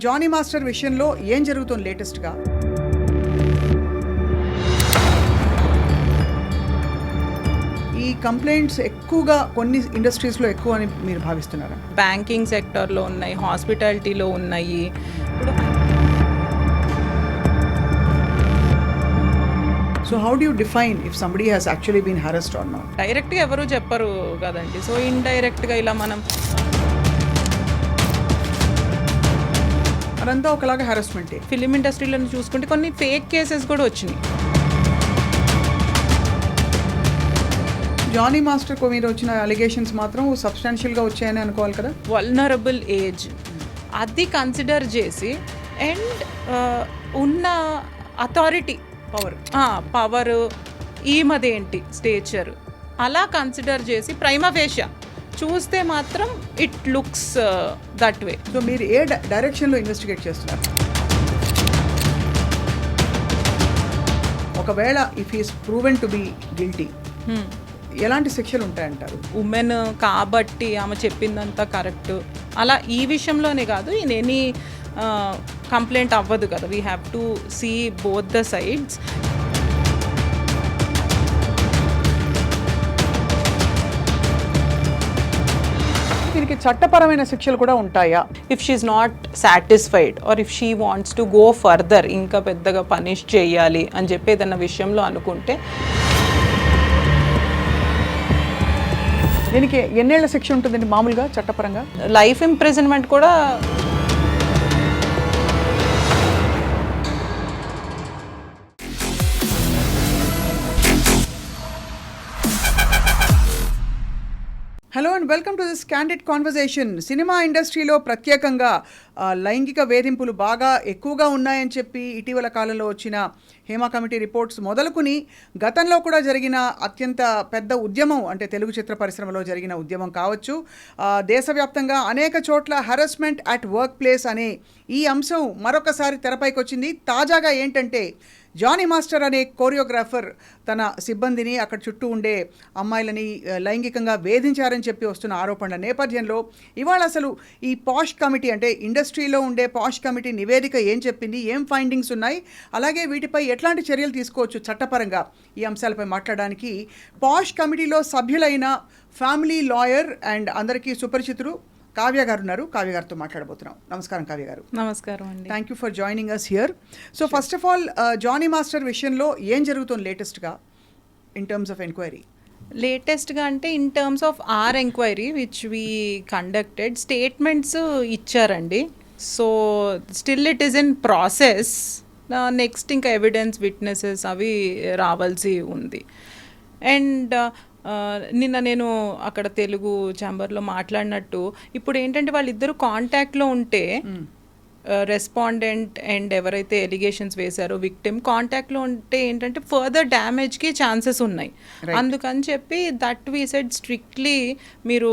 Johnny master విషయంలో ఏం జరుగుతుంది లేటెస్ట్గా? ఈ కంప్లైంట్స్ ఎక్కువగా కొన్ని ఇండస్ట్రీస్లో ఎక్కువ అని మీరు భావిస్తున్నారా? బ్యాంకింగ్ సెక్టర్లో ఉన్నాయి, హాస్పిటాలిటీలో ఉన్నాయి. So how do you define if somebody has actually been harassed or not? డైరెక్ట్గా ఎవరు చెప్పరు కదండి. సో ఇండైరెక్ట్గా ఇలా మనం అదంతా ఒకలాగా హరాస్మెంటే. ఫిలిం ఇండస్ట్రీలో చూసుకుంటే కొన్ని ఫేక్ కేసెస్ కూడా వచ్చినాయి. జానీ మాస్టర్ మీద వచ్చిన అలిగేషన్స్ మాత్రం సబ్స్టాన్షియల్గా వచ్చాయని అనుకోవాలి కదా. వల్నరబుల్ ఏజ్ అది కన్సిడర్ చేసి అండ్ ఉన్న అథారిటీ పవర్ ఈమదేంటి స్టేచర్ అలా కన్సిడర్ చేసి ప్రైమా ఫేషియా చూస్తే మాత్రం it looks that way. So మీరు ఏ డైరెక్షన్లో ఇన్వెస్టిగేట్ చేస్తున్నారు? ఒకవేళ if is proven to be guilty ఎలాంటి శిక్షలు ఉంటాయంటారు? ఉమెన్ కాబట్టి ఆమె చెప్పిందంతా కరెక్ట్ అలా ఈ విషయంలోనే కాదు, ఇన్ ఎనీ కంప్లైంట్ అవ్వదు కదా. We have to see both the sides. దీనికి చట్టపరమైన శిక్షలు కూడా ఉంటాయా? If she's not satisfied or if she wants to go further, ఇంకా పెద్దగా పనిష్ చేయాలి అని చెప్పి ఏదన్నా విషయంలో అనుకుంటే దీనికి ఎన్నేళ్ల శిక్ష ఉంటుందండి మామూలుగా చట్టపరంగా? లైఫ్ ఇంప్రిజన్మెంట్ కూడా. Hello and welcome to this candid conversation. Cinema ఇండస్ట్రీలో ప్రత్యేకంగా లైంగిక వేధింపులు బాగా ఎక్కువగా ఉన్నాయని చెప్పి ఇటీవల కాలంలో వచ్చిన హేమా కమిటీ రిపోర్ట్స్ మొదలుకుని గతంలో కూడా జరిగిన అత్యంత పెద్ద ఉద్యమం అంటే తెలుగు చిత్ర పరిశ్రమలో జరిగిన ఉద్యమం కావచ్చు, దేశవ్యాప్తంగా అనేక చోట్ల హరాస్మెంట్ అట్ వర్క్ ప్లేస్ అనే ఈ అంశం మరొకసారి తెరపైకి వచ్చింది. తాజాగా ఏంటంటే జానీ మాస్టర్ అనే కోరియోగ్రాఫర్ తన సిబ్బందిని అక్కడ చుట్టూ ఉండే అమ్మాయిలని లైంగికంగా వేధించారని చెప్పి వస్తున్న ఆరోపణల నేపథ్యంలో ఇవాళ అసలు ఈ పాష్ కమిటీ అంటే ఇండస్ట్రీలో ఉండే పాష్ కమిటీ నివేదిక ఏం చెప్పింది, ఏం ఫైండింగ్స్ ఉన్నాయి, అలాగే వీటిపై ఎట్లాంటి చర్యలు తీసుకోవచ్చు చట్టపరంగా, ఈ అంశాలపై మాట్లాడడానికి పాష్ కమిటీలో సభ్యులైన ఫ్యామిలీ లాయర్ అండ్ అందరికీ సుపరిచితులు కావ్య గారు ఉన్నారు. కావ్య గారితో మాట్లాడబోతున్నాం. నమస్కారం కావ్య గారు. నమస్కారం అండి. Thank you for joining us here. So first of all Jani master విషయంలో ఏం జరుగుతుంది లేటెస్ట్గా ఇన్ టర్మ్స్ ఆఫ్ ఎంక్వైరీ? లేటెస్ట్గా అంటే in terms of our enquiry which we conducted statements ఇచ్చారండి. So still it is in process. Next ఇంకా evidence witnesses అవి రావాల్సి ఉంది. అండ్ నిన్న నేను అక్కడ తెలుగు ఛాంబర్లో మాట్లాడినట్టు ఇప్పుడు ఏంటంటే వాళ్ళిద్దరూ కాంటాక్ట్లో ఉంటే రెస్పాండెంట్ అండ్ ఎవరైతే ఎలిగేషన్స్ వేశారో విక్టిమ్ కాంటాక్ట్లో ఉంటే ఏంటంటే ఫర్దర్ డ్యామేజ్కి ఛాన్సెస్ ఉన్నాయి. అందుకని చెప్పి దట్ వీ సెడ్ స్ట్రిక్ట్లీ మీరు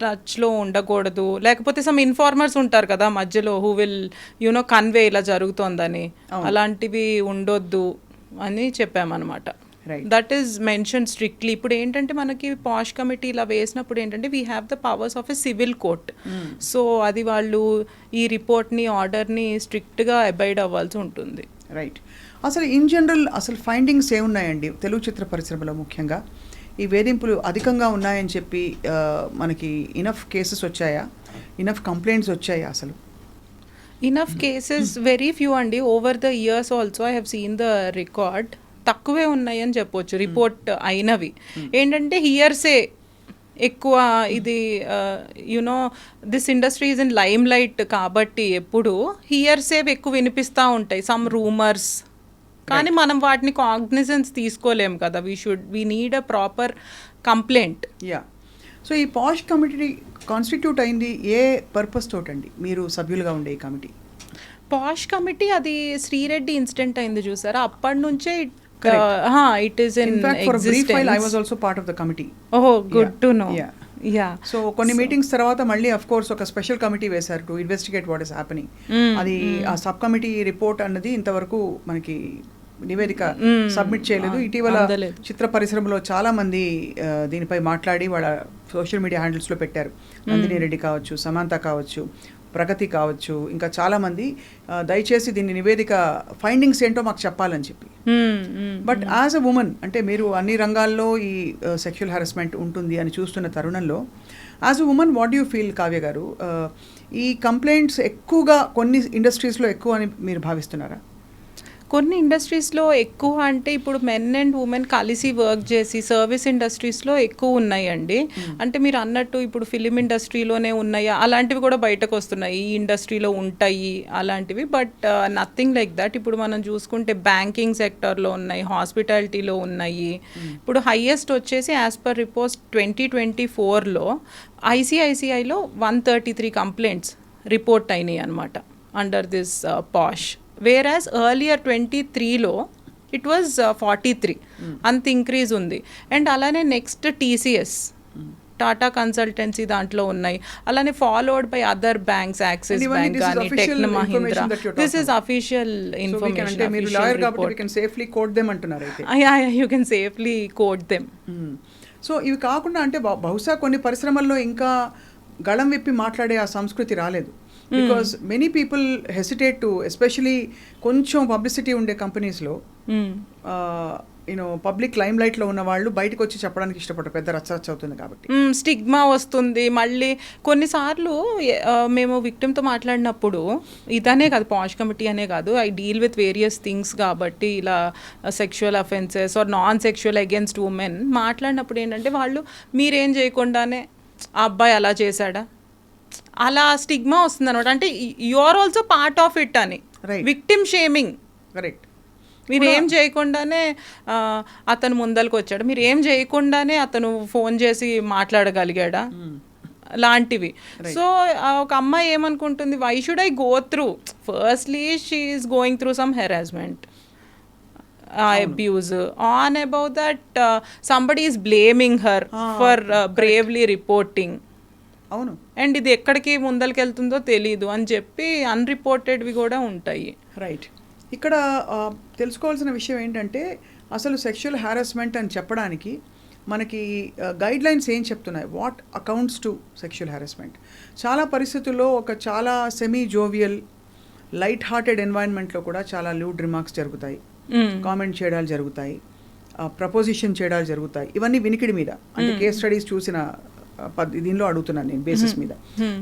టచ్లో ఉండకూడదు, లేకపోతే సమ్ ఇన్ఫార్మర్స్ ఉంటారు కదా మధ్యలో హూ విల్ యునో కన్వే ఇలా జరుగుతోందని, అలాంటివి ఉండొద్దు అని చెప్పామన్నమాట. That is mention strictly. ఇప్పుడు ఏంటంటే మనకి పాష్ కమిటీ ఇలా వేసినప్పుడు ఏంటంటే we have the powers of a civil court. So అది వాళ్ళు ఈ రిపోర్ట్ని ఆర్డర్ని స్ట్రిక్ట్గా అబైడ్ అవ్వాల్సి ఉంటుంది. రైట్. అసలు ఇన్ జనరల్ అసలు ఫైండింగ్స్ ఏమున్నాయండి తెలుగు చిత్ర పరిశ్రమలో? ముఖ్యంగా ఈ వేధింపులు అధికంగా ఉన్నాయని చెప్పి మనకి ఇనఫ్ కేసెస్ వచ్చాయా, ఇనఫ్ కంప్లైంట్స్ వచ్చాయా? అసలు ఇనఫ్ కేసెస్ వెరీ ఫ్యూ అండి. Over the years also I have seen the record. తక్కువే ఉన్నాయని చెప్పొచ్చు రిపోర్ట్ అయినవి. ఏంటంటే హియర్సే ఎక్కువ. ఇది you know this industry is in lime light కాబట్టి ఎప్పుడు హియర్సే ఎక్కువ వినిపిస్తూ ఉంటాయి, సమ్ రూమర్స్. కానీ మనం వాటిని కాగ్నిజెన్స్ తీసుకోలేము కదా. We need a proper complaint. Yeah. So ఈ పాష్ కమిటీ కాన్స్టిట్యూట్ అయింది ఏ పర్పస్ తోటండి? మీరు సభ్యులుగా ఉండే ఈ కమిటీ పాష్ కమిటీ అది శ్రీరెడ్డి ఇన్సిడెంట్ అయింది చూసారా, అప్పటి నుంచే it is in fact for existence. a brief while I was also part of the committee. Oh, good to know. Yeah. So కొన్ని మీటింగ్స్ తర్వాత మళ్ళీ అఫ్ కోర్స్ ఒక స్పెషల్ కమిటీ వేశారు to investigate what is happening. అది ఆ sub committee report అన్నది ఇంతవరకు మనకి నివేదిక సబ్మిట్ చేయలేదు. ఇటీవల చిత్ర పరిశ్రమలో చాలా మంది దీనిపై మాట్లాడి వాళ్ళ సోషల్ మీడియా హ్యాండిల్స్లో పెట్టారు. నందిని రెడ్డి కావచ్చు, సమంత కావచ్చు, ప్రగతి కావచ్చు, ఇంకా చాలామంది దయచేసి దీన్ని నివేదిక ఫైండింగ్స్ ఏంటో మాకు చెప్పాలని చెప్పి. బట్ యాజ్ అ ఉమెన్, అంటే మీరు అన్ని రంగాల్లో ఈ సెక్షువల్ హెరాస్మెంట్ ఉంటుంది అని చూస్తున్న తరుణంలో, as a women what you feel, Kavya గారు? ఈ కంప్లైంట్స్ ఎక్కువగా కొన్ని ఇండస్ట్రీస్లో ఎక్కువ అని మీరు భావిస్తున్నారా? కొన్ని ఇండస్ట్రీస్లో ఎక్కువ అంటే ఇప్పుడు మెన్ అండ్ ఉమెన్ కలిసి వర్క్ చేసి సర్వీస్ ఇండస్ట్రీస్లో ఎక్కువ ఉన్నాయండి. అంటే మీరు అన్నట్టు ఇప్పుడు ఫిలిం ఇండస్ట్రీలోనే ఉన్నాయా, అలాంటివి కూడా బయటకు వస్తున్నాయి, ఈ ఇండస్ట్రీలో ఉంటాయి అలాంటివి. But nothing like that. ఇప్పుడు మనం చూసుకుంటే బ్యాంకింగ్ సెక్టర్లో ఉన్నాయి, హాస్పిటాలిటీలో ఉన్నాయి. ఇప్పుడు హైయెస్ట్ వచ్చేసి యాజ్ పర్ రిపోర్ట్ 2024లో ఐసిఐసిఐలో 133 కంప్లైంట్స్ రిపోర్ట్ అయినాయి అనమాట under this POSH. Whereas earlier 23లో ఇట్ వాజ్ 43. అంత ఇంక్రీజ్ ఉంది. అండ్ అలానే నెక్స్ట్ టీసీఎస్, టాటా కన్సల్టెన్సీ దాంట్లో ఉన్నాయి. అలానే followed by other banks, Axis bank కానీ, Tech Mahindra. This is official information. You can safely quote them. So ఇవి కాకుండా అంటే బహుశా కొన్ని పరిశ్రమల్లో ఇంకా గళం విప్పి మాట్లాడే ఆ సంస్కృతి రాలేదు. Because many people hesitate to, especially కొంచెం పబ్లిసిటీ ఉండే కంపెనీస్లో పబ్లిక్ లైమ్ లైట్లో ఉన్న వాళ్ళు బయటకు వచ్చి చెప్పడానికి ఇష్టపడరు, పెద్ద రచ్చ అవుతుంది కాబట్టి. స్టిగ్మా వస్తుంది. మళ్ళీ కొన్నిసార్లు మేము విక్టిమ్తో మాట్లాడినప్పుడు, ఇదనే కాదు, పాష్ కమిటీ అనే కాదు, I deal with various things కాబట్టి, ఇలా sexual offences or non sexual against women మాట్లాడినప్పుడు ఏంటంటే వాళ్ళు మీరేం చేయకుండానే ఆ అబ్బాయి అలా చేశాడా, అలా స్టిగ్మా వస్తుంది అనమాట. అంటే you are also part of it అని, విక్టిమ్ షేమింగ్. కరెక్ట్. మీరు ఏం చేయకుండానే అతను ముందరకు వచ్చాడు, మీరు ఏం చేయకుండానే అతను ఫోన్ చేసి మాట్లాడగలిగాడా లాంటివి. సో ఒక అమ్మాయి ఏమనుకుంటుంది, why should I go through, firstly she is going through some harassment, abuse, on about that somebody is blaming her for bravely reporting. అవును. అండ్ ఇది ఎక్కడికి ముందరికి వెళ్తుందో తెలీదు అని చెప్పి అన్రిపోర్టెడ్వి కూడా ఉంటాయి. రైట్. ఇక్కడ తెలుసుకోవాల్సిన విషయం ఏంటంటే, అసలు సెక్షువల్ హారాస్మెంట్ అని చెప్పడానికి మనకి గైడ్ లైన్స్ ఏం చెప్తున్నాయి, what accounts to sexual harassment. చాలా పరిస్థితుల్లో ఒక చాలా సెమీ జోవియల్ లైట్ హార్టెడ్ ఎన్వైరన్మెంట్లో కూడా చాలా లూడ్ రిమార్క్స్ జరుగుతాయి, కామెంట్ చేయడాలు జరుగుతాయి, ప్రపోజిషన్ చేయడాలు జరుగుతాయి. ఇవన్నీ వినికిడి మీద, అంటే కేస్ స్టడీస్ చూసిన దీనిలో అడుగుతున్నాను నేను బేసిస్ మీద.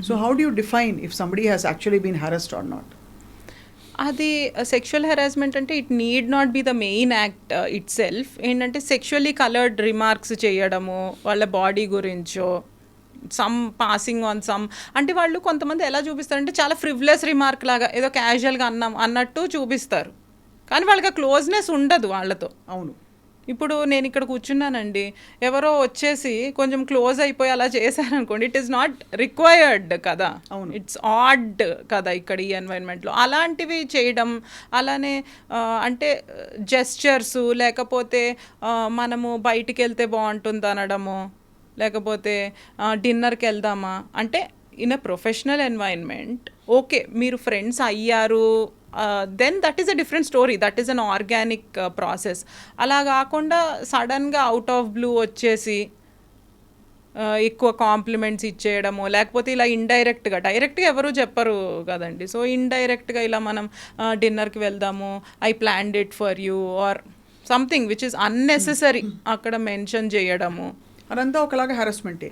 So how do you define if somebody has actually been harassed or not? అది సెక్షువల్ హెరాస్మెంట్ అంటే it need not be the main act itself. ఏంటంటే సెక్షువల్లీ కలర్డ్ రిమార్క్స్ చేయడము, వాళ్ళ బాడీ గురించో, సమ్ పాసింగ్ ఆన్ సమ్, అంటే వాళ్ళు కొంతమంది ఎలా చూపిస్తారంటే చాలా ఫ్రివ్లెస్ రిమార్క్ లాగా ఏదో క్యాజువల్గా అన్నట్టు చూపిస్తారు, కానీ వాళ్ళకి ఆ క్లోజ్నెస్ ఉండదు వాళ్ళతో. అవును. ఇప్పుడు నేను ఇక్కడ కూర్చున్నానండి, ఎవరో వచ్చేసి కొంచెం క్లోజ్ అయిపోయి అలా చేశారనుకోండి, ఇట్ ఈస్ నాట్ రిక్వైర్డ్ కదా, ఇట్స్ ఆడ్ కదా ఇక్కడ ఈ ఎన్వైరన్మెంట్లో. అలాంటివి చేయడం, అలానే అంటే జెస్చర్స్, లేకపోతే మనము బయటికి వెళ్తే బాగుంటుంది అనడము, లేకపోతే డిన్నర్కి వెళ్దామా అంటే in a professional environment okay, మీరు ఫ్రెండ్స్ అయ్యారు, then that is a different story, that is an organic process. అలా కాకుండా సడన్గా అవుట్ ఆఫ్ బ్లూ వచ్చేసి ఎక్కువ కాంప్లిమెంట్స్ ఇచ్చేయడము, లేకపోతే ఇలా ఇండైరెక్ట్గా, డైరెక్ట్గా ఎవరు చెప్పరు కదండి, సో ఇండైరెక్ట్గా ఇలా మనం డిన్నర్కి వెళ్దాము, I planned it for you or something which is unnecessary అక్కడ మెన్షన్ చేయడము, అదంతా ఒకలాగా హెరాస్మెంటే.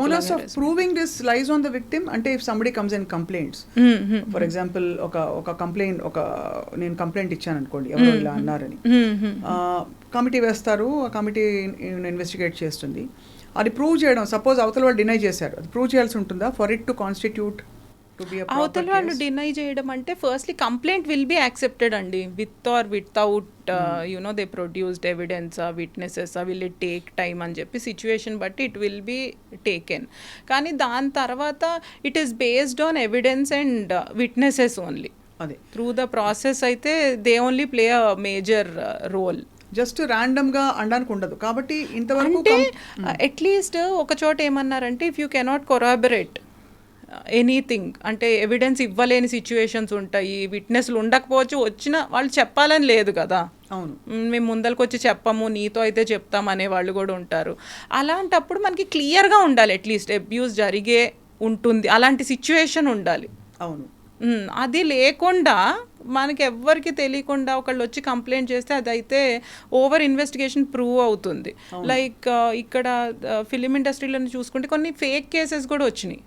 Onus of proving this lies on the victim. అంటే if somebody comes and complaints, for example ఒక కంప్లైంట్, నేను కంప్లైంట్ ఇచ్చాను అనుకోండి, ఎవరో ఇలా అన్నారని, కమిటీ వేస్తారు, ఆ కమిటీ ఇన్వెస్టిగేట్ చేస్తుంది, అది ప్రూవ్ చేయడం, సపోజ్ అవతల వాళ్ళు డినై చేశారు, అది ప్రూవ్ చేయాల్సి ఉంటుందా ఫర్ ఇట్ టు కాన్స్టిట్యూట్? అవతల వాళ్ళు డినై చేయడం అంటే firstly complaint will be accepted అండి, with or without you know they produced evidence, witnesses, will it take time అని చెప్పి సిచ్యువేషన్ బట్టి ఇట్ విల్ బి టేకెన్. కానీ దాని తర్వాత it is based on evidence and witnesses only. అదే త్రూ ద ప్రాసెస్ అయితే they only play a major role. Just ర్యాండమ్గా అనడానికి ఉండదు కాబట్టి ఇంతవరకు. అంటే అట్లీస్ట్ ఒక చోట ఏమన్నారంటే, if you cannot corroborate anything, అంటే ఎవిడెన్స్ ఇవ్వలేని సిచ్యువేషన్స్ ఉంటాయి, విట్నెస్లు ఉండకపోవచ్చు, వచ్చిన వాళ్ళు చెప్పాలని లేదు కదా, అవును, మేము ముందరికి వచ్చి చెప్పము, నీతో అయితే చెప్తాం అనే వాళ్ళు కూడా ఉంటారు. అలాంటప్పుడు మనకి క్లియర్గా ఉండాలి, అట్లీస్ట్ అబ్యూస్ జరిగే ఉంటుంది, అలాంటి సిచ్యువేషన్ ఉండాలి. అవును. అది లేకుండా మనకి ఎవ్వరికి తెలియకుండా ఒకళ్ళు వచ్చి కంప్లైంట్ చేస్తే అదైతే ఓవర్ ఇన్వెస్టిగేషన్ ప్రూవ్ అవుతుంది. లైక్ ఇక్కడ ఫిలిం ఇండస్ట్రీలో చూసుకుంటే కొన్ని ఫేక్ కేసెస్ కూడా వచ్చినాయి,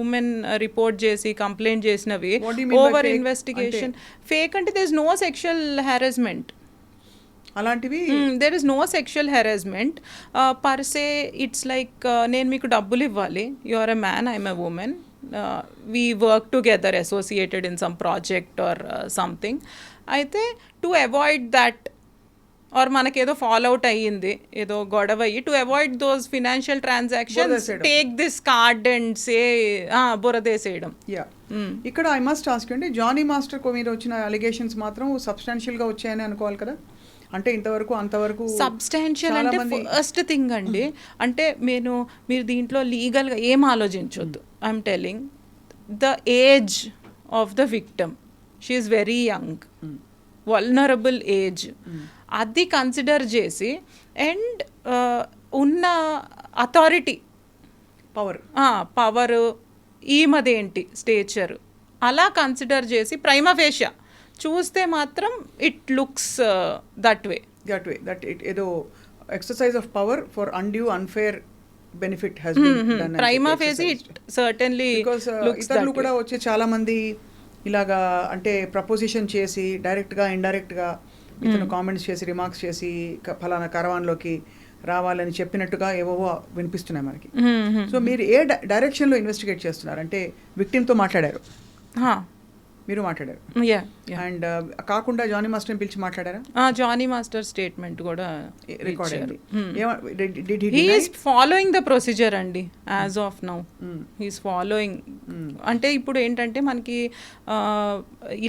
ఉమెన్ రిపోర్ట్ చేసి కంప్లైంట్ చేసినవి. ఓవర్ ఇన్వెస్టిగేషన్ ఫేక్ అంటే there is no sexual harassment, అలాంటివి there is no sexual harassment per se. It's like నేను మీకు డబ్బులు ఇవ్వాలి, you are a man, I'm a woman, we work together associated in some project or something. అయితే to avoid that or మనకేదో fall out అయ్యింది, ఏదో గొడవ అయ్యి, to avoid those financial transactions take this card and say బురదేసేయడం. Yeah, ఇక్కడ I must ask అండి, Jani master మీద వచ్చిన అలిగేషన్స్ మాత్రం సబ్స్టాన్షియల్గా వచ్చాయని అనుకోవాలి కదా? అంటే ఇంతవరకు అంతవరకు సబ్స్టాన్షియల్ అంటే ఫస్ట్ థింగ్ అండి. అంటే మీరు దీంట్లో లీగల్గా ఏం ఆలోచించొద్దు. I'm telling the age of the victim, she is very young, vulnerable age, అది కన్సిడర్ చేసి అండ్ ఉన్న అథారిటీ పవర్ ఈమదేంటి స్టేచర్ అలా కన్సిడర్ చేసి ప్రైమా ఫేషియా చూస్తే మాత్రం it looks that way that it ఏదో exercise of power for undue unfair benefit has been done. Prima facie it certainly looks ఇతరులు కూడా వచ్చి చాలా మంది ఇలాగా అంటే ప్రపోజిషన్ చేసి డైరెక్ట్గా ఇండైరెక్ట్గా ఇతను కామెంట్స్ చేసి రిమార్క్స్ చేసి ఫలానా కరవాన్లోకి రావాలని చెప్పినట్టుగా ఏవో వినిపిస్తున్నాయి మనకి. సో మీరు ఏ డైరెక్షన్లో ఇన్వెస్టిగేట్ చేస్తున్నారు? అంటే విక్టిమ్తో మాట్లాడారు, మీరు మాట్లాడారు, అండ్ కాకుండా జానీ మాస్టర్ పిలిచి మాట్లాడారా? జానీ మాస్టర్ స్టేట్మెంట్ కూడా రికార్డ్ అయింది. He is following the procedure అండి as of now, he's following. అంటే ఇప్పుడు ఏంటంటే మనకి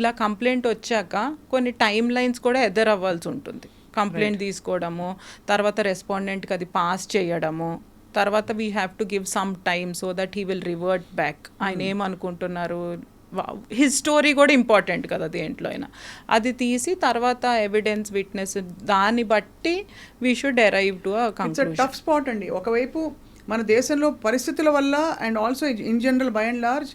ఇలా కంప్లైంట్ వచ్చాక కొన్ని టైమ్ లైన్స్ కూడా ఎదురవ్వాల్సి ఉంటుంది. కంప్లైంట్ తీసుకోవడము, తర్వాత రెస్పాండెంట్కి అది పాస్ చేయడము, తర్వాత we have to give some time so that he will revert back. ఆయన ఏమనుకుంటున్నారు, హిస్ స్టోరీ కూడా ఇంపార్టెంట్ కదా దేంట్లో అయినా. అది తీసి తర్వాత ఎవిడెన్స్, విట్నెస్, దాన్ని బట్టి we should arrive to a conclusion. Tough spot అండి. ఒకవైపు మన దేశంలో పరిస్థితుల వల్ల and also in general by and large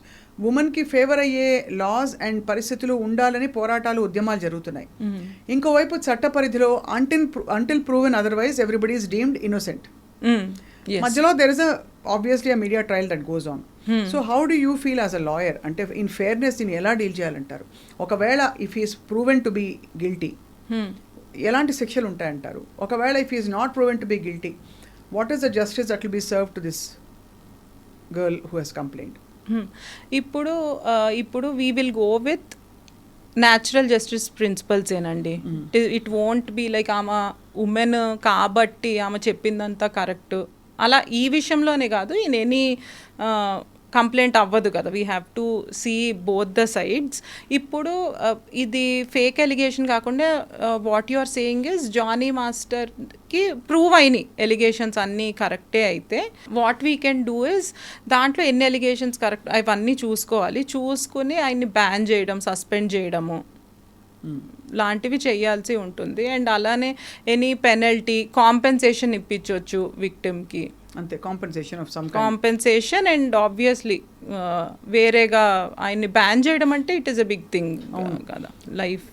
ఉమెన్కి ఫేవర్ అయ్యే లాస్ అండ్ పరిస్థితులు ఉండాలని పోరాటాలు, ఉద్యమాలు జరుగుతున్నాయి. ఇంకోవైపు చట్ట పరిధిలో until proven otherwise everybody is deemed innocent. మధ్యలో there is obviously a media trial that goes on. So how do you feel as a lawyer? అంటే in fairness దీన్ని ఎలా డీల్ చేయాలంటారు? ఒకవేళ if he is proven to be guilty, ఎలాంటి శిక్షలు ఉంటాయంటారు? ఒకవేళ if he is not proven to be guilty, what is the justice that will be served to this girl who has complained? ఇప్పుడు we will go with natural justice principles ఏనండి. It won't be like ఆమె women కాబట్టి ఆమె చెప్పిందంతా correct అలా ఈ విషయంలోనే కాదు, ఇన్ ఎనీ కంప్లైంట్ అవ్వదు కదా. We have to see both the sides. ఇప్పుడు ఇది ఫేక్ ఎలిగేషన్ కాకుండా what you are saying is Jani మాస్టర్కి ప్రూవ్ అయినాయి ఎలిగేషన్స్ అన్నీ కరెక్టే అయితే what we can do is దాంట్లో ఎన్ని ఎలిగేషన్స్ కరెక్ట్ అవన్నీ చూసుకుని ఆయన్ని బ్యాన్ చేయడం, సస్పెండ్ చేయడము లాంటివి చేయాల్సి ఉంటుంది. అండ్ అలానే ఎనీ పెనల్టీ, కాంపెన్సేషన్ ఇప్పించవచ్చు విక్టిమ్కి. అంతే, కాంపెన్సేషన్ అండ్ ఆబ్వియస్లీ వేరేగా ఆయన్ని బ్యాన్ చేయడం అంటే it is a big thing కదా. Life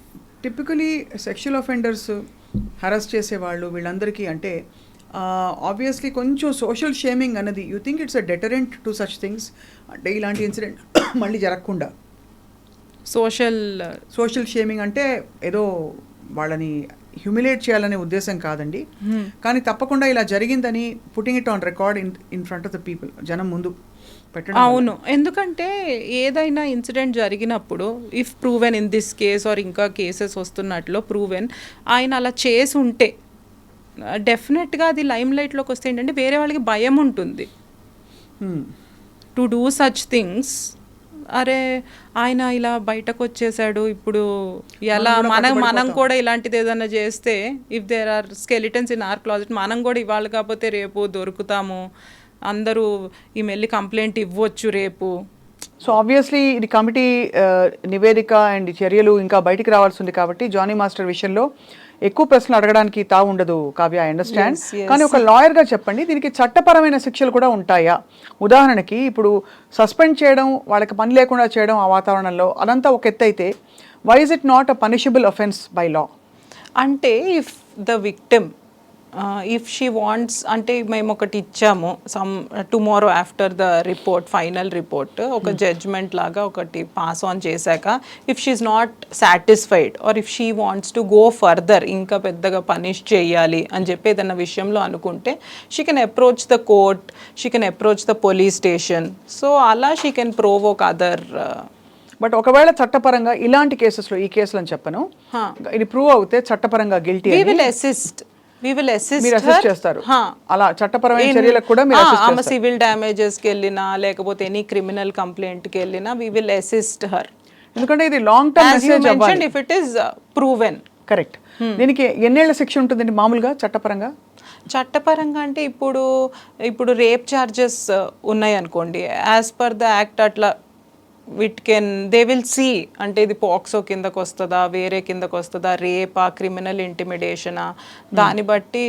typically sexual offenders harass చేసేవాళ్ళు వీళ్ళందరికీ అంటే ఆబ్వియస్లీ కొంచెం సోషల్ షేమింగ్ అన్నది, you think it's a deterrent to such things? అంటే ఇలాంటి ఇన్సిడెంట్ మళ్ళీ జరగకుండా సోషల్ షేమింగ్ అంటే ఏదో వాళ్ళని హ్యూమిలేట్ చేయాలనే ఉద్దేశం కాదండి, కానీ తప్పకుండా ఇలా జరిగిందని putting it on record in front of the people, జనం ముందు పెట్టడం. అవును, ఎందుకంటే ఏదైనా ఇన్సిడెంట్ జరిగినప్పుడు if proven in this case or ఇంకా కేసెస్ వస్తున్నట్లు ప్రూవెన్ ఆయన అలా చేసి ఉంటే డెఫినెట్గా అది లైమ్ లైట్లోకి వస్తే ఏంటంటే వేరే వాళ్ళకి భయం ఉంటుంది టు డూ సచ్ థింగ్స్. అరే ఆయన ఇలా బయటకు వచ్చేసాడు, ఇప్పుడు ఎలా మనం కూడా ఇలాంటిది ఏదైనా చేస్తే if there are skeletons in our closet మనం కూడా ఇవాళ కాకపోతే రేపు దొరుకుతాము, అందరూ ఈ మెల్లి కంప్లైంట్ ఇవ్వచ్చు రేపు. సో ఆబ్వియస్లీ ఇది కమిటీ నివేదిక అండ్ చర్యలు ఇంకా బయటికి రావాల్సి ఉంది కాబట్టి జానీ మాస్టర్ విషయంలో ఎక్కువ ప్రశ్నలు అడగడానికి తావు ఉండదు Kavya, I understand. Yes, yes. కానీ ఒక లాయర్గా చెప్పండి, దీనికి చట్టపరమైన శిక్షలు కూడా ఉంటాయా? ఉదాహరణకి ఇప్పుడు సస్పెండ్ చేయడం, వాళ్ళకి పని లేకుండా చేయడం ఆ వాతావరణంలో, అదంతా ఒక ఎత్తు అయితే why is it not a punishable offence by law? అంటే if the victim if she wants, అంటే మేము ఒకటి ఇచ్చాము tomorrow after the report, final report ఒక జడ్జ్మెంట్ లాగా ఒకటి పాస్ ఆన్ చేశాక, if she's not satisfied or if she wants to go further, ఇంకా పెద్దగా పనిష్ చేయాలి అని చెప్పి ఏదన్నా విషయంలో అనుకుంటే, she can approach the court, she can approach the police station. So అలా she can Provogue other. But ఒకవేళ చట్టపరంగా ఇలాంటి కేసెస్లో, ఈ కేసులు అని చెప్పను, ఇది ప్రూవ్ అవుతే చట్టపరంగా గిల్టీ, we will assist మీరు her. అసిస్ట్ చేస్తారు. అలా చట్టపరమైన చర్యలకు కూడా మీరు assist ఆమె చేస్తారు. సివిల్ డ్యామేజెస్కి వెళ్ళినా లేకపోతే ఎనీ క్రిమినల్ కంప్లైంట్కి వెళ్ళినా we will assist her ఎందుకంటే ఇది long term as you message mentioned అవ్వాలి. if it is proven. Correct. దీనికి ఎన్నేళ్ల శిక్ష ఉంటుందండి మామూలుగా చట్టపరంగా? చట్టపరంగా అంటే ఇప్పుడు రేప్ ఛార్జెస్ ఉన్నాయి అనుకోండి, యాజ్ పర్ ద యాక్ట్ అట్లా దే విల్ సీ, అంటే ఇది పాక్సో కిందకు వస్తుందా, వేరే కిందకు వస్తుందా, రేపా, క్రిమినల్ ఇంటిమిడేషనా, దాన్ని బట్టి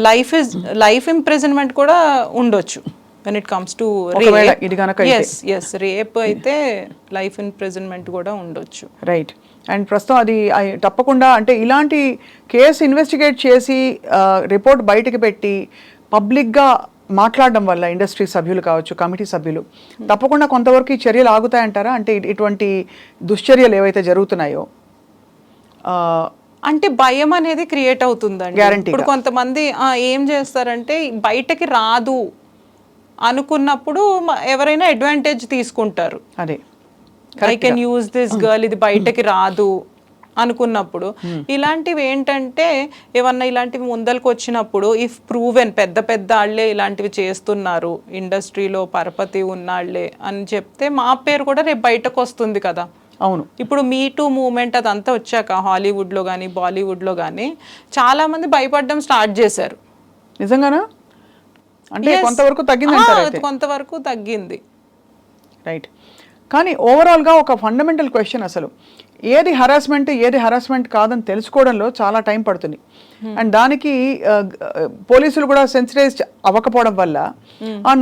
లైఫ్ ఇంప్రిజన్మెంట్ కూడా ఉండొచ్చు వెన్ ఇట్ కమ్స్ టు ఒకవేళ ఇది గనక అయితే. ఎస్ రేప్ అయితే లైఫ్ ఇంప్రిజన్మెంట్ కూడా ఉండొచ్చు. రైట్. అండ్ ప్రస్తుతం అది తప్పకుండా, అంటే ఇలాంటి కేసు ఇన్వెస్టిగేట్ చేసి రిపోర్ట్ బయటకు పెట్టి పబ్లిక్గా మాట్లాడడం వల్ల ఇండస్ట్రీ సభ్యులు కావచ్చు, కమిటీ సభ్యులు, తప్పకుండా కొంతవరకు ఈ చర్యలు ఆగుతాయంటారా? అంటే ఇటువంటి దుశ్చర్యలు ఏవైతే జరుగుతున్నాయో అంటే భయం అనేది క్రియేట్ అవుతుందండి. Guarantee ఇప్పుడు కొంతమంది ఏం చేస్తారంటే బయటకి రాదు అనుకున్నప్పుడు ఎవరైనా అడ్వాంటేజ్ తీసుకుంటారు. అదే I can use this girl, ఇది బయటకి రాదు అనుకున్నప్పుడు ఇలాంటివి ఏంటంటే ఏమన్నా ఇలాంటివి ముందలకు వచ్చినప్పుడు ఇఫ్ ప్రూవెన్ పెద్ద వాళ్ళే ఇలాంటివి చేస్తున్నారు, ఇండస్ట్రీలో పరపతి ఉన్నాళ్లే అని చెప్తే మా పేరు కూడా రేపు బయటకు వస్తుంది కదా. అవును. ఇప్పుడు మీ టూ మూమెంట్ అదంతా వచ్చాక హాలీవుడ్లో కానీ బాలీవుడ్లో కానీ చాలామంది భయపడడం స్టార్ట్ చేశారు. నిజంగానా? అంటే కొంతవరకు తగ్గింది, కొంతవరకు తగ్గింది. రైట్. కానీ ఓవరాల్గా ఒక ఫండమెంటల్ క్వశ్చన్, అసలు ఏది హరాస్మెంట్ కాదని తెలుసుకోవడంలో చాలా టైం పడుతుంది. అండ్ దానికి పోలీసులు కూడా సెన్సిటైజ్ అవ్వకపోవడం వల్ల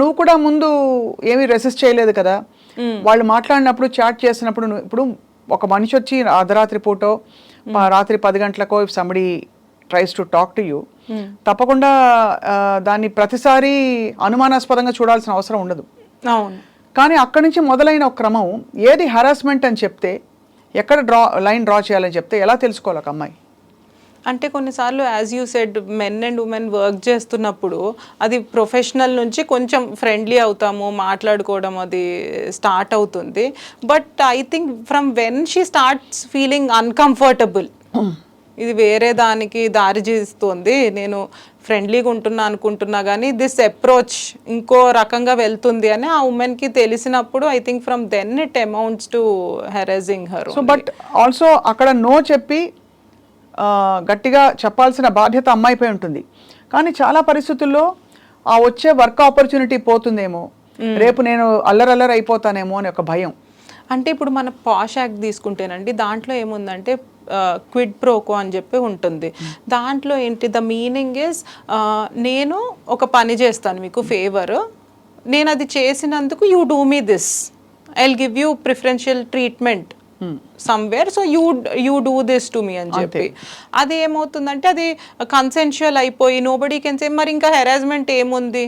నువ్వు కూడా ముందు ఏమీ రెసిస్ట్ చేయలేదు కదా, వాళ్ళు మాట్లాడినప్పుడు చాట్ చేసినప్పుడు ఇప్పుడు ఒక మనిషి వచ్చి అర్ధరాత్రి పూటో రాత్రి 10 గంటలకో if somebody tries to talk to you, తప్పకుండా దాన్ని ప్రతిసారి అనుమానాస్పదంగా చూడాల్సిన అవసరం ఉండదు. అవును. కానీ అక్కడి నుంచి మొదలైన ఒక క్రమం, ఏది హరాస్మెంట్ అని చెప్తే, ఎక్కడ లైన్ డ్రా చేయాలని చెప్తే ఎలా తెలుసుకోవాలి ఒక అమ్మాయి? అంటే కొన్నిసార్లు as you said men and women work చేస్తున్నప్పుడు అది ప్రొఫెషనల్ నుంచి కొంచెం ఫ్రెండ్లీ అవుతాము, మాట్లాడుకోవడం అది స్టార్ట్ అవుతుంది. But I think from when she starts feeling uncomfortable, ఇది వేరే దానికి దారి చేస్తుంది, నేను ఫ్రెండ్లీగా ఉంటున్నా అనుకుంటున్నా కానీ దిస్ అప్రోచ్ ఇంకో రకంగా వెళ్తుంది అని ఆ ఉమెన్కి తెలిసినప్పుడు I think from then it amounts to harassing her. So but also అక్కడ నో చెప్పి గట్టిగా చెప్పాల్సిన బాధ్యత అమ్మాయిపై ఉంటుంది. కానీ చాలా పరిస్థితుల్లో ఆ వచ్చే వర్క్ ఆపర్చునిటీ పోతుందేమో, రేపు నేను అల్లరల్లరి అయిపోతానేమో అని ఒక భయం. అంటే ఇప్పుడు మన పాష్ యాక్ట్ తీసుకుంటేనండి, దాంట్లో ఏముందంటే క్విడ్ ప్రోకో అని చెప్పి ఉంటుంది. దాంట్లో ఏంటి, ద మీనింగ్ ఇస్ నేను ఒక పని చేస్తాను మీకు ఫేవర్, నేను అది చేసినందుకు you do me this, I will give you preferential treatment somewhere, so you do this to me అని చెప్పి. అది ఏమవుతుందంటే అది కన్సెన్షువల్ అయిపోయి నోబడీ కెన్ సే మరి ఇంకా హెరాస్మెంట్ ఏముంది,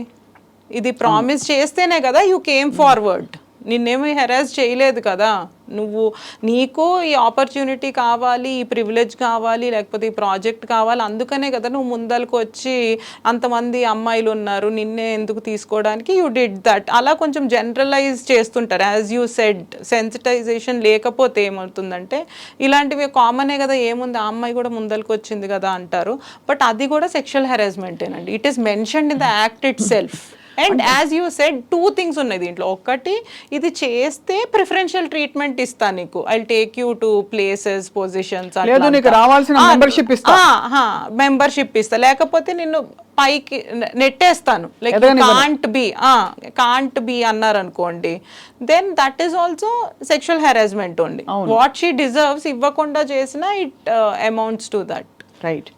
ఇది ప్రామిస్ చేస్తేనే కదా యూ కేమ్ ఫార్వర్డ్, నిన్నేమీ హెరాస్ చేయలేదు కదా, నీకు ఈ ఆపర్చునిటీ కావాలి, ఈ ప్రివిలేజ్ కావాలి, లేకపోతే ఈ ప్రాజెక్ట్ కావాలి, అందుకనే కదా నువ్వు ముందరకు వచ్చి అంతమంది అమ్మాయిలు ఉన్నారు నిన్నే ఎందుకు తీసుకోవడానికి యూ డిడ్ దట్. అలా కొంచెం జనరలైజ్ చేస్తుంటారు. యాజ్ యూ సెడ్ సెన్సిటైజేషన్ లేకపోతే ఏమవుతుందంటే ఇలాంటివి కామనే కదా, ఏముంది ఆ అమ్మాయి కూడా ముందరకు వచ్చింది కదా అంటారు. బట్ అది కూడా సెక్షువల్ హెరాస్మెంటేనండి. It is mentioned in the act itself. And as you said 2 things ఉన్నాయి దీంట్లో. ఒకటి, ఇది చేస్తే ప్రిఫరెన్షియల్ ట్రీట్మెంట్ ఇస్తా నీకు, I take you to places, positions, membership ఇస్తా, లేకపోతే నిన్ను పైకి నెట్టేస్తాను, లైక్ కాంట్ బి అన్నారు అనుకోండి, then that is also sexual harassment only. What she deserves ఇవ్వకుండా చేసినా it amounts to that. Right.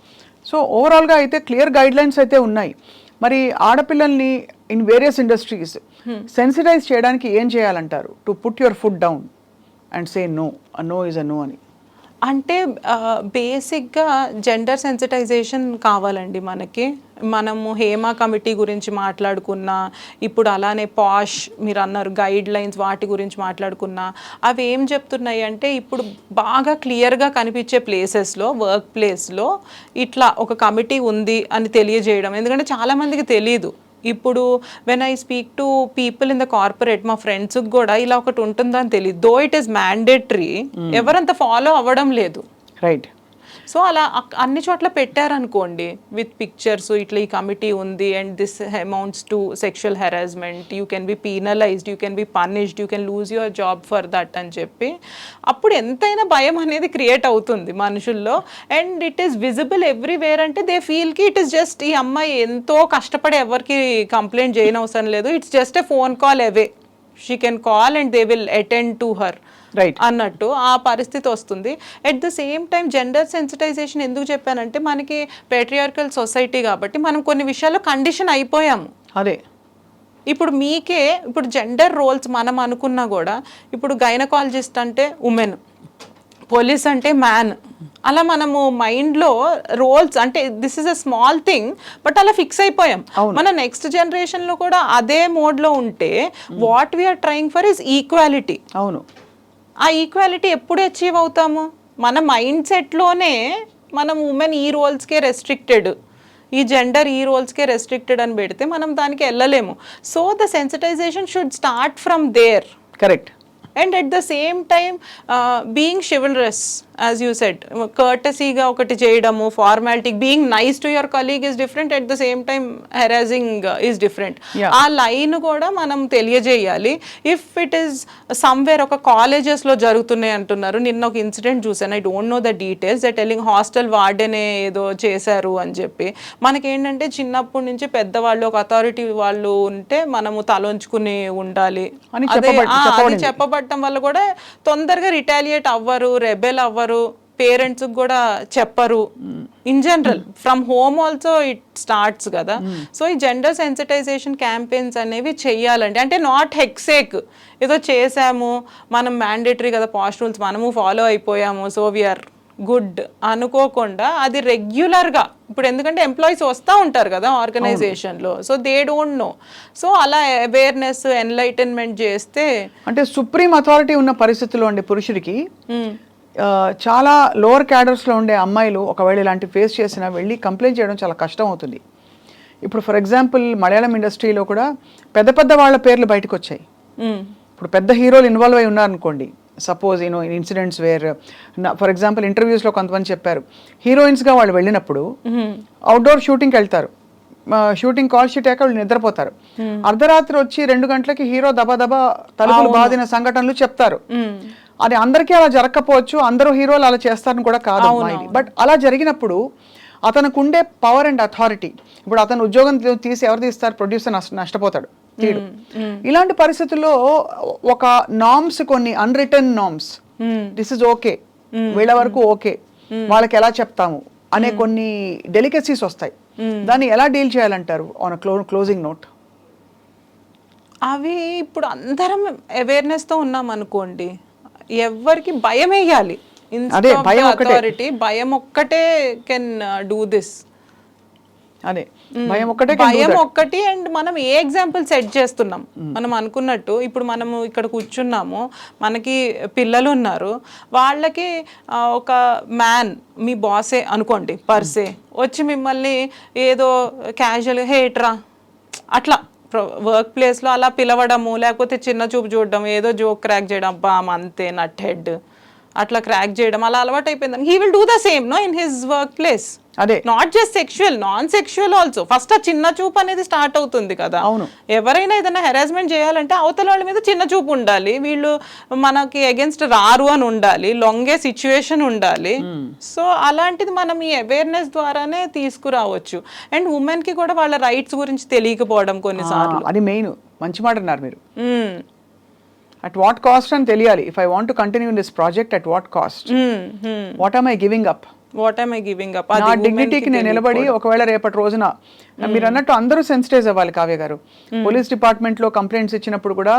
So ఓవరాల్గా అయితే క్లియర్ గైడ్ లైన్స్ అయితే ఉన్నాయి. మరి ఆడపిల్లల్ని ఇన్ వేరియస్ ఇండస్ట్రీస్ సెన్సిటైజ్ చేయడానికి ఏం చేయాలంటారు? To put your foot down and say no, no is a no అని. అంటే బేసిక్గా జెండర్ సెన్సిటైజేషన్ కావాలండి మనకి. మనము హేమా కమిటీ గురించి మాట్లాడుకున్నా, ఇప్పుడు అలానే పాష్ మీరు అన్నారు గైడ్ లైన్స్ వాటి గురించి మాట్లాడుకున్నా, అవి ఏం చెప్తున్నాయి అంటే ఇప్పుడు బాగా క్లియర్గా కనిపించే ప్లేసెస్లో, వర్క్ ప్లేస్లో ఇట్లా ఒక కమిటీ ఉంది అని తెలియజేయడం. ఎందుకంటే చాలామందికి తెలియదు. ఇప్పుడు when I speak to people in the corporate, మా ఫ్రెండ్స్కి కూడా ఇలా ఒకటి ఉంటుందని తెలియదు. దో ఇట్ ఈస్ మ్యాండేటరీ, ఎవరంత ఫాలో అవ్వడం లేదు. రైట్. సో అలా అన్ని చోట్ల పెట్టారనుకోండి విత్ పిక్చర్స్, ఇట్లా ఈ కమిటీ ఉంది and this amounts to sexual harassment, you can be penalised, you can be punished, you can lose your job for that అని చెప్పి అప్పుడు ఎంతైనా భయం అనేది క్రియేట్ అవుతుంది మనుషుల్లో. And it is visible everywhere. అంటే దే ఫీల్కి ఇట్ ఈస్ జస్ట్ ఈ అమ్మాయి ఎంతో కష్టపడి ఎవరికి కంప్లైంట్ చేయనవసరం లేదు, it's just a phone call away, she can call and they will attend to her అన్నట్టు ఆ పరిస్థితి వస్తుంది. At the same time gender sensitisation ఎందుకు చెప్పానంటే మనకి పేట్రియార్కల్ సొసైటీ కాబట్టి మనం కొన్ని విషయాల్లో కండిషన్ అయిపోయాము. అదే ఇప్పుడు మీకే ఇప్పుడు జెండర్ రోల్స్ మనం అనుకున్నా కూడా ఇప్పుడు గైనకాలజిస్ట్ అంటే ఉమెన్, పోలీస్ అంటే మ్యాన్, అలా మనము మైండ్లో రోల్స్ అంటే this is a small thing but అలా ఫిక్స్ అయిపోయాం. మన నెక్స్ట్ జనరేషన్లో కూడా అదే మోడ్లో ఉంటే what we're trying for is equality. అవును. ఆ ఈక్వాలిటీ ఎప్పుడు అచీవ్ అవుతాము? మన మైండ్ సెట్లోనే మనం ఉమెన్ ఈ రోల్స్కే రెస్ట్రిక్టెడ్, ఈ జెండర్ ఈ రోల్స్కే రెస్ట్రిక్టెడ్ అని పెడితే మనం దానికి వెళ్ళలేము. So the sensitization should start from there. Correct. And at the same time being chivalrous, as you said, కర్టసీగా ఒకటి చేయడము, formality, being nice to your colleague is different, at the same time harassing is different. ఆ line కూడా మనం తెలియజేయాలి. If it is somewhere ఒక కాలేజెస్లో జరుగుతున్నాయి అంటున్నారు. నిన్న ఒక ఇన్సిడెంట్ చూసాను, I don't know the details, that telling hostel వార్డెనే ఏదో చేశారు అని చెప్పి. మనకేంటంటే చిన్నప్పటి నుంచి పెద్దవాళ్ళు ఒక అథారిటీ వాళ్ళు ఉంటే మనము తలొంచుకుని ఉండాలి అని చెప్పబడటం వల్ల కూడా తొందరగా రిటాలియేట్ అవ్వరు, రెబెల్ అవ్వరు, పేరెంట్స్ కూడా చెప్పరు. In general from home also it starts కదా. సో ఈ జెండర్ సెన్సిటైజేషన్ క్యాంపెయిన్స్ అనేవి చెయ్యాలండి. అంటే నాట్ హెక్సేక్ ఏదో చేసాము మనం మ్యాండేటరీ కదా పాస్ట్ రూల్స్ మనము ఫాలో అయిపోయాము సో వీఆర్ గుడ్ అనుకోకుండా అది రెగ్యులర్గా, ఇప్పుడు ఎందుకంటే ఎంప్లాయీస్ వస్తూ ఉంటారు కదా ఆర్గనైజేషన్లో, so they don't know. So అలా అవేర్నెస్ ఎన్లైటన్మెంట్ చేస్తే, అంటే సుప్రీం అథారిటీ ఉన్న పరిస్థితుల్లో అండి పురుషుడికి చాలా లోవర్ క్యాడర్స్లో ఉండే అమ్మాయిలు ఒకవేళ ఇలాంటి ఫేస్ చేసినా వెళ్ళి కంప్లైంట్ చేయడం చాలా కష్టం అవుతుంది. ఇప్పుడు ఫర్ ఎగ్జాంపుల్ మలయాళం ఇండస్ట్రీలో కూడా పెద్ద పెద్ద వాళ్ళ పేర్లు బయటకు వచ్చాయి. ఇప్పుడు పెద్ద హీరోలు ఇన్వాల్వ్ అయి ఉన్నారనుకోండి, suppose in incidents where for example ఇంటర్వ్యూస్లో కొంతమంది చెప్పారు హీరోయిన్స్గా వాళ్ళు వెళ్ళినప్పుడు అవుట్డోర్ షూటింగ్కి వెళ్తారు, షూటింగ్ కాల్ షీట్ అయ్యాక వాళ్ళు నిద్రపోతారు, అర్ధరాత్రి వచ్చి 2 గంటలకి హీరో దబా తలుపులు బాదిన సంఘటనలు చెప్తారు. అది అందరికీ అలా జరగకపోవచ్చు, అందరూ హీరోలు అలా చేస్తారని కూడా కాదు, బట్ అలా జరిగినప్పుడు అతనికి ఉండే పవర్ అండ్ అథారిటీ, ఇప్పుడు అతను ఉద్యోగం తీసి ఎవరు తీస్తారు? ప్రొడ్యూసర్ నష్టపోతాడు, తీడు. ఇలాంటి పరిస్థితుల్లో ఒక నామ్స్, కొన్ని unwritten norms, this is okay, వీళ్ళ వరకు ఓకే, వాళ్ళకి ఎలా చెప్తాము అనే కొన్ని డెలికేసీస్ వస్తాయి. దాన్ని ఎలా డీల్ చేయాలంటారు ఆన్ క్లోజింగ్ నోట్? అవి ఇప్పుడు అందరం అవేర్నెస్తో ఉన్నాం అనుకోండి, ఎవరికి భయం వేయాలి. అథారిటీ భయం ఒక్కటే కెన్ డూ దిస్. అదే భయం ఒక్కటి. అండ్ మనం ఏ ఎగ్జాంపుల్ సెట్ చేస్తున్నాం? మనం అనుకున్నట్టు ఇప్పుడు మనము ఇక్కడ కూర్చున్నాము, మనకి పిల్లలు ఉన్నారు, వాళ్ళకి ఒక మ్యాన్ మీ బాసే అనుకోండి పర్సే వచ్చి మిమ్మల్ని ఏదో క్యాజువల్ హేట్రా అట్లా వర్క్ ప్లేస్లో అలా పిలవడము, లేకపోతే చిన్న చూపు చూడడం, ఏదో జోక్ క్రాక్ చేయడం, అబ్బా అంతే నట్ హెడ్ అట్లా క్రాక్ చేయడం అలా అలవాటు అయిపోయింది. He will do the same no in his work place. అదే not just sexual, non sexual also. First ఆ చిన్న చూపు అనేది స్టార్ట్ అవుతుంది కదా. అవును. ఎవరైనా ఏదైనా హెరాస్మెంట్ చేయాలంటే అవతల వాళ్ళ మీద చిన్న చూపు ఉండాలి, వీళ్ళు మనకి అగేన్స్ట్ రారు అని ఉండాలి, లొంగే సిచ్యువేషన్ ఉండాలి. సో అలాంటిది మనం ఈ అవేర్నెస్ ద్వారానే తీసుకురావచ్చు. అండ్ ఉమెన్ కి కూడా వాళ్ళ రైట్స్ గురించి తెలియకపోవడం కొన్నిసార్లు, అది మెయిన్. మంచి మాట అన్నారు మీరు. At what cost అని తెలియాలి. If I want to continue in this project, at what cost? What am I giving up? What I'm I giving up? నా డిగ్నిటీకి నేను నిలబడి ఒకవేళ రేపటి రోజున మీరు అన్నట్టు అందరూ సెన్సిటైజ్ అవ్వాలి. కావ్య గారు, పోలీస్ డిపార్ట్మెంట్ లో కంప్లైంట్స్ ఇచ్చినప్పుడు కూడా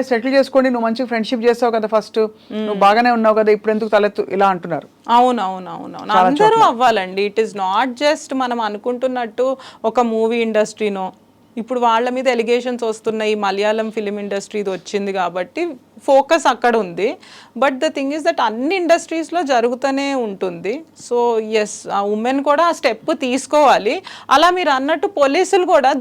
సెటిల్ చేసుకోండి, నువ్వు మంచి ఫ్రెండ్షిప్ చేస్తావు కదా, ఫస్ట్ నువ్వు బాగానే ఉన్నావు కదా, ఇప్పుడు ఎందుకు తలెత్తు ఇలా అంటున్నారు. అవునవునవునవును, అందరూ అవ్వాలండి. ఇట్ ఈస్ నాట్ జస్ట్ మనం అనుకుంటున్నట్టు ఒక మూవీ ఇండస్ట్రీనో. ఇప్పుడు వాళ్ళ మీద ఎలిగేషన్స్ వస్తున్నాయి, మలయాళం ఫిలిం ఇండస్ట్రీది వచ్చింది కాబట్టి ఫోకస్ అక్కడ ఉంది. But the thing is that అన్ని ఇండస్ట్రీస్లో జరుగుతూనే ఉంటుంది. సో ఎస్, ఆ ఉమెన్ కూడా ఆ స్టెప్ తీసుకోవాలి. అలా మీరు అన్నట్టు పోలీసులు కూడా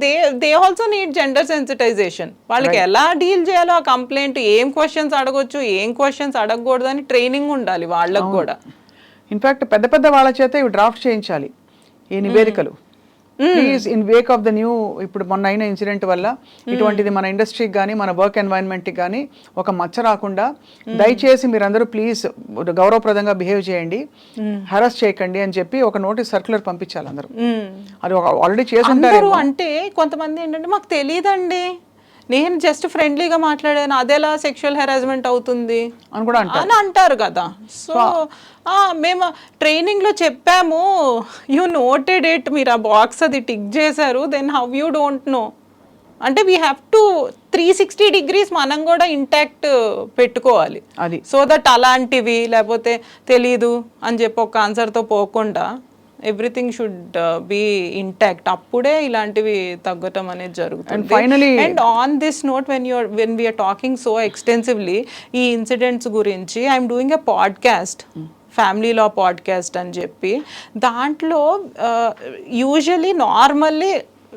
they also need gender sensitisation. వాళ్ళకి ఎలా డీల్ చేయాలో ఆ కంప్లైంట్, ఏం క్వశ్చన్స్ అడగొచ్చు, ఏం క్వశ్చన్స్ అడగకూడదు అని ట్రైనింగ్ ఉండాలి వాళ్ళకు కూడా. ఇన్ఫాక్ట్ పెద్ద పెద్ద వాళ్ళ చేత ఇవి డ్రాఫ్ట్ చేయించాలి ఈ నివేదికలు. Please, in Wake of the new, ఇప్పుడు మొన్న అయిన ఇన్సిడెంట్ వల్ల ఇటువంటిది మన ఇండస్ట్రీకి కానీ మన వర్క్ ఎన్వైరన్మెంట్కి కానీ ఒక మచ్చ రాకుండా దయచేసి మీరందరూ ప్లీజ్ గౌరవప్రదంగా బిహేవ్ చేయండి, హెరాస్ చేయకండి అని చెప్పి ఒక నోటీస్ సర్క్యులర్ పంపించాలి అందరూ. అది ఆల్రెడీ చేస్తుంటారు. అంటే కొంతమంది ఏంటంటే మాకు తెలియదండి, నేను జస్ట్ ఫ్రెండ్లీగా మాట్లాడాను, అదేలా సెక్షువల్ హెరాస్మెంట్ అవుతుంది అని కూడా అంటారు కదా. సో మేము ట్రైనింగ్లో చెప్పాము, యూ నోటెడ్ ఇట్, మీరు ఆ బాక్స్ అది టిక్ చేశారు, then how you don't know అంటే వీ హ్యావ్ టు 360 degrees మనం కూడా ఇంటాక్ట్ పెట్టుకోవాలి. అది సో దట్ అలాంటివి లేకపోతే తెలీదు అని చెప్పి ఒక ఆన్సర్తో పోకుండా ఎవ్రీథింగ్ షుడ్ బి ఇంటాక్ట్. అప్పుడే ఇలాంటివి తగ్గటం అనేది జరుగుతుంది. And on this note, when we're talking so extensively ఈ ఇన్సిడెంట్స్ గురించి, I'm doing a podcast, family law podcast అని చెప్పి. దాంట్లో usually normally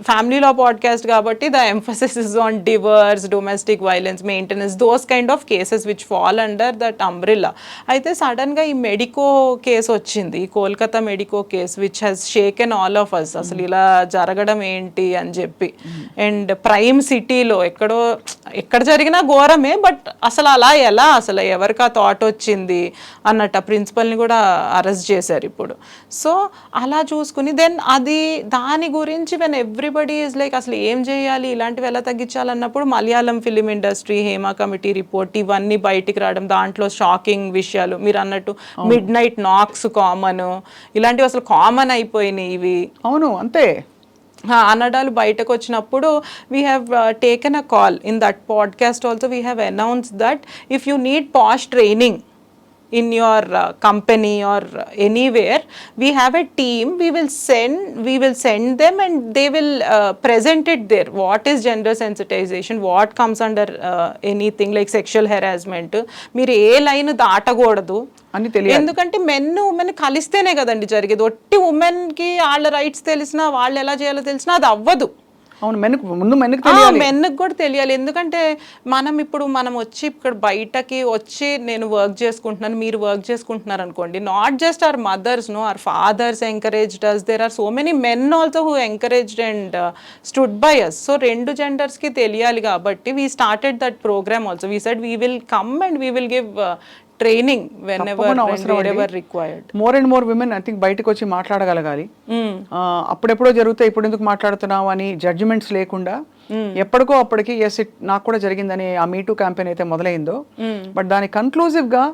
family law podcast కాబట్టి the emphasis is on divorce, domestic violence, maintenance, those kind of cases which fall under that umbrella. అయితే సడన్గా ఈ medico case వచ్చింది, ఈ Kolkata medico case, which has shaken all of us. అసలు ఇలా జరగడం ఏంటి అని చెప్పి. అండ్ ప్రైమ్ సిటీలో ఎక్కడ జరిగినా ఘోరమే, బట్ అసలు అలా ఎలా, అసలు ఎవరికి ఆ థాట్ వచ్చింది అన్నట్టు ఆ ప్రిన్సిపల్ని కూడా అరెస్ట్ చేశారు ఇప్పుడు. సో అలా చూసుకుని దెన్ అది దాని గురించి వెన్ ఎవ్రీబడి ఈజ్ లైక్ అసలు ఏం చేయాలి, ఇలాంటివి ఎలా తగ్గించాలన్నప్పుడు Malayalam film industry, Hema committee report, ఇవన్నీ బయటికి రావడం, దాంట్లో షాకింగ్ విషయాలు. మీరు అన్నట్టు మిడ్ నైట్ నాక్స్ కామన్, ఇలాంటివి అసలు కామన్ అయిపోయినాయి ఇవి. అవును, అంతే అనడాలు బయటకు వచ్చినప్పుడు we have taken a call in that podcast also. We have announce that if you need posh training in your company or anywhere, we have a team, we will send them and they will present it there. What is gender sensitization, what comes under anything like sexual harassment, మీరు ఏ line దాటకూడదు అని తెలియాలి. ఎందుకంటే women కలిస్తేనే కదండి జరిగేది. ఒట్టి ఉమెన్కి వాళ్ళ రైట్స్ తెలిసినా, వాళ్ళు ఎలా చేయాలో తెలిసినా అది అవ్వదు. అవును, మెన్కి కూడా తెలియాలి. ఎందుకంటే మనం వచ్చి ఇక్కడ బయటకి వచ్చి నేను వర్క్ చేసుకుంటున్నాను, మీరు వర్క్ చేసుకుంటున్నారు అనుకోండి, not just our mothers, no, our fathers encouraged us, there are so many men also who encouraged and stood by us. So రెండు జెండర్స్కి తెలియాలి కాబట్టి we started that program also. We said we will come and we will give training more and more women I think బయటకు వచ్చి మాట్లాడగలగాలి. అప్పుడెప్పుడో జరుగుతాయి, ఇప్పుడు ఎందుకు మాట్లాడుతున్నావు అని జడ్జిమెంట్స్ లేకుండా ఎప్పటికో అప్పటికి ఎస్ ఇట్ నాకు కూడా జరిగిందని ఆ మీటూ క్యాంపెయిన్ అయితే మొదలైందో, బట్ దాని కన్క్లూజివ్ గా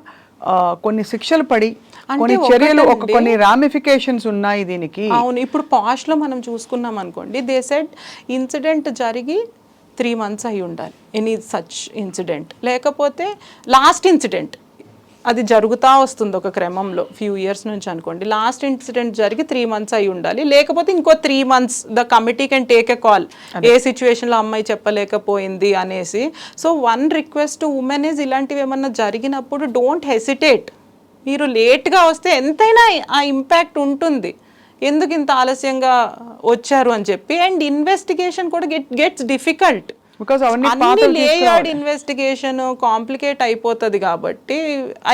కొన్ని శిక్షలు పడి కొన్ని చర్యలు, కొన్ని రామిఫికేషన్స్ ఉన్నాయి దీనికి. అవును, ఇప్పుడు పాస్ట్ లో మనం చూసుకున్నాం అనుకోండి, దే సెడ్ ఇన్సిడెంట్ జరిగి 3 months అయి ఉండాలి, ఎనీ సచ్ ఇన్సిడెంట్, లేకపోతే లాస్ట్ ఇన్సిడెంట్ అది జరుగుతూ వస్తుంది ఒక క్రమంలో ఫ్యూ ఇయర్స్ నుంచి అనుకోండి, లాస్ట్ ఇన్సిడెంట్ జరిగి 3 months అయి ఉండాలి, లేకపోతే ఇంకో 3 months the committee can take a call, ఏ సిచ్యువేషన్లో అమ్మాయి చెప్పలేకపోయింది అనేసి. So one request to women is, ఇలాంటివి ఏమన్నా జరిగినప్పుడు డోంట్ హెసిటేట్. మీరు లేట్గా వస్తే ఎంతైనా ఆ ఇంపాక్ట్ ఉంటుంది, ఎందుకు ఇంత ఆలస్యంగా వచ్చారు అని చెప్పి. అండ్ ఇన్వెస్టిగేషన్ కూడా గెట్స్ డిఫికల్ట్, అన్ని లేయర్డ్ ఇన్వెస్టిగేషన్ కాంప్లికేట్ అయిపోతుంది. కాబట్టి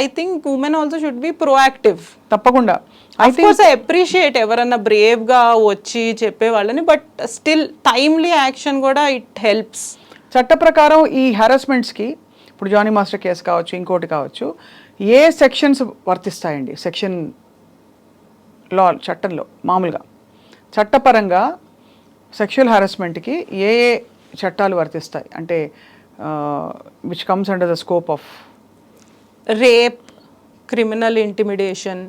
I think women also should be proactive. తప్పకుండా ఐ అప్రిషియేట్ ఎవరన్నా బ్రేవ్ గా వచ్చి చెప్పే వాళ్ళని, బట్ స్టిల్ టైమ్లీ యాక్షన్ కూడా ఇట్ హెల్ప్స్. చట్ట ప్రకారం ఈ హెరాస్మెంట్స్ కి ఇప్పుడు జానీ మాస్టర్ కేసు కావచ్చు, ఇంకోటి కావచ్చు, ఏ సెక్షన్స్ వర్తిస్తాయండి? సెక్షన్ లా, చట్టంలో మామూలుగా చట్టపరంగా సెక్షువల్ హెరాస్మెంట్కి ఏ ఏ చట్టాలు వర్తిస్తాయి అంటే which comes under the scope of? Rape, criminal intimidation,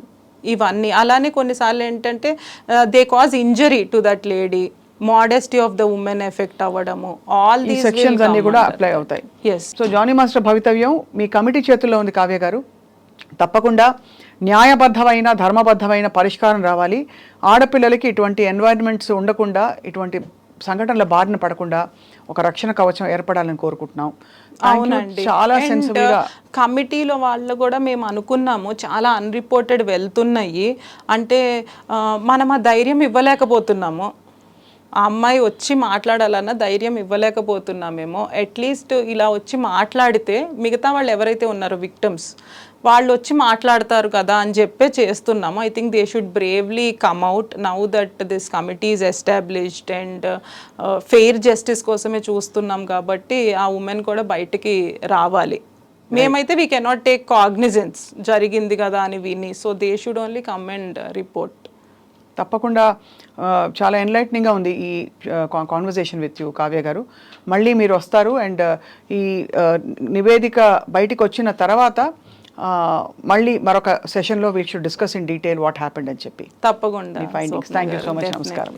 ఇవన్నీ. అలానే కొన్నిసార్లు ఏంటంటే they cause injury to that lady, modesty of the women effect అవ్వడము, ఆల్ ఈ దీస్ సెక్షన్స్ అన్ని కూడా అప్లై అవుతాయి. ఎస్. సో జానీ మాస్టర్ భవితవ్యం మీ కమిటీ చేతుల్లో ఉంది కావ్య గారు. తప్పకుండా న్యాయబద్ధమైన ధర్మబద్ధమైన పరిష్కారం రావాలి. ఆడపిల్లలకి ఇటువంటి ఎన్వైరన్మెంట్స్ ఉండకుండా, ఇటువంటి సంఘటనల బారిన పడకుండా ఒక రక్షణ కవచం ఏర్పడాలని కోరుకుంటున్నాం. అవునండి. చాలా సెన్సిబుల్ గా కమిటీలో వాళ్ళు కూడా మేము అనుకున్నాము, చాలా అన్రిపోర్టెడ్ వెళ్తున్నాయి అంటే మనం ఆ ధైర్యం ఇవ్వలేకపోతున్నాము. ఆ అమ్మాయి వచ్చి మాట్లాడాలన్న ధైర్యం ఇవ్వలేకపోతున్నామేమో. అట్లీస్ట్ ఇలా వచ్చి మాట్లాడితే మిగతా వాళ్ళు ఎవరైతే ఉన్నారో విక్టిమ్స్, వాళ్ళు వచ్చి మాట్లాడతారు కదా అని చెప్పే చేస్తున్నాము. I think they should bravely come out now that this committee is established and fair justice కోసమే చూస్తున్నాం కాబట్టి ఆ ఉమెన్ కూడా బయటికి రావాలి. మేమైతే వీ కెనాట్ టేక్ కాగ్నిజెన్స్ జరిగింది కదా అని విని. So they should only come and report. తప్పకుండా చాలా ఎన్లైట్నింగ్గా ఉంది ఈ కాన్వర్జేషన్ విత్ యూ కావ్య గారు. మళ్ళీ మీరు వస్తారు అండ్ ఈ నివేదిక బయటికి వచ్చిన తర్వాత మళ్ళీ మరొక సెషన్లో we should discuss in detail what happened అని చెప్పి. తప్పకుండా. Findings. Thank you so much. నమస్కారం.